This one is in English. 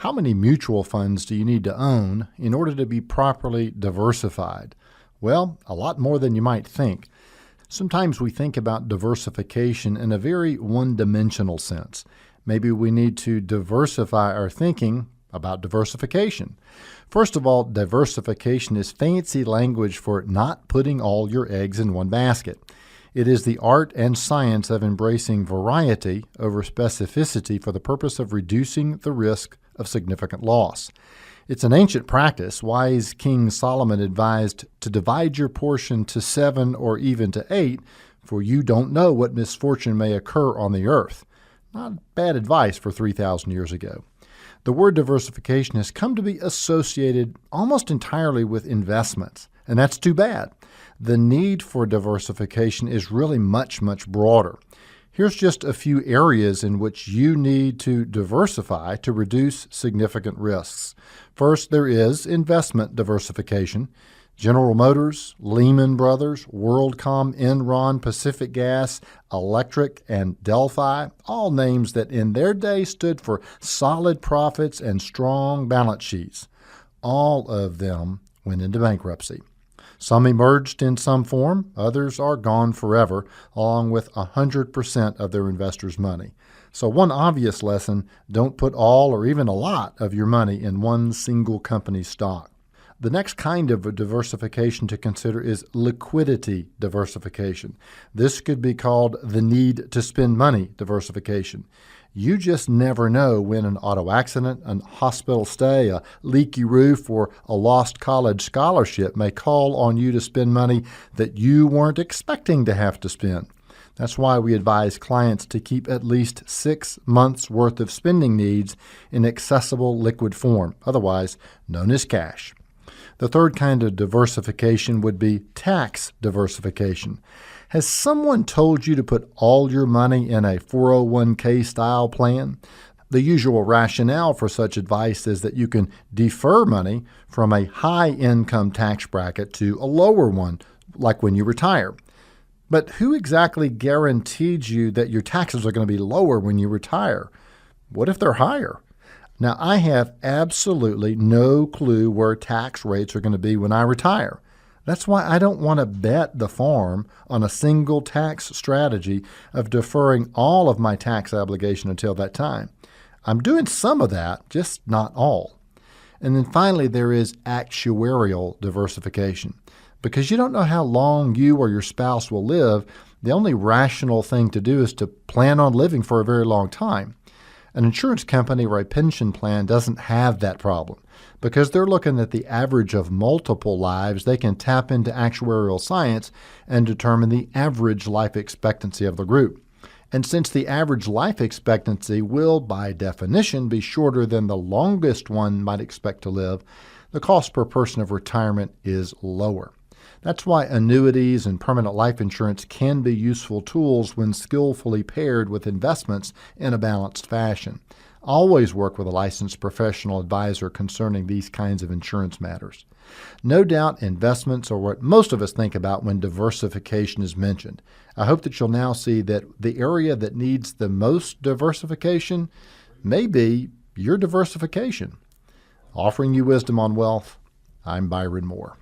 How many mutual funds do you need to own in order to be properly diversified? Well, a lot more than you might think. Sometimes we think about diversification in a very one-dimensional sense. Maybe we need to diversify our thinking about diversification. First of all, diversification is fancy language for not putting all your eggs in one basket. It is the art and science of embracing variety over specificity for the purpose of reducing the risk of significant loss. It's an ancient practice. Wise King Solomon advised to divide your portion to 7 or even to 8, for you don't know what misfortune may occur on the earth. Not bad advice for 3,000 years ago. The word diversification has come to be associated almost entirely with investments, and that's too bad. The need for diversification is really much, much broader. Here's just a few areas in which you need to diversify to reduce significant risks. First, there is investment diversification. General Motors, Lehman Brothers, WorldCom, Enron, Pacific Gas, Electric, and Delphi, all names that in their day stood for solid profits and strong balance sheets. All of them went into bankruptcy. Some emerged in some form, others are gone forever, along with 100% of their investors' money. So one obvious lesson, don't put all or even a lot of your money in one single company's stock. The next kind of diversification to consider is liquidity diversification. This could be called the need to spend money diversification. You just never know when an auto accident, a hospital stay, a leaky roof, or a lost college scholarship may call on you to spend money that you weren't expecting to have to spend. That's why we advise clients to keep at least 6 months' worth of spending needs in accessible liquid form, otherwise known as cash. The third kind of diversification would be tax diversification. Has someone told you to put all your money in a 401k style plan? The usual rationale for such advice is that you can defer money from a high income tax bracket to a lower one, like when you retire. But who exactly guaranteed you that your taxes are going to be lower when you retire? What if they're higher? Now, I have absolutely no clue where tax rates are going to be when I retire. That's why I don't want to bet the farm on a single tax strategy of deferring all of my tax obligation until that time. I'm doing some of that, just not all. And then finally, there is actuarial diversification. Because you don't know how long you or your spouse will live, the only rational thing to do is to plan on living for a very long time. An insurance company or a pension plan doesn't have that problem. Because they're looking at the average of multiple lives, they can tap into actuarial science and determine the average life expectancy of the group. And since the average life expectancy will, by definition, be shorter than the longest one might expect to live, the cost per person of retirement is lower. That's why annuities and permanent life insurance can be useful tools when skillfully paired with investments in a balanced fashion. Always work with a licensed professional advisor concerning these kinds of insurance matters. No doubt investments are what most of us think about when diversification is mentioned. I hope that you'll now see that the area that needs the most diversification may be your diversification. Offering you wisdom on wealth, I'm Byron Moore.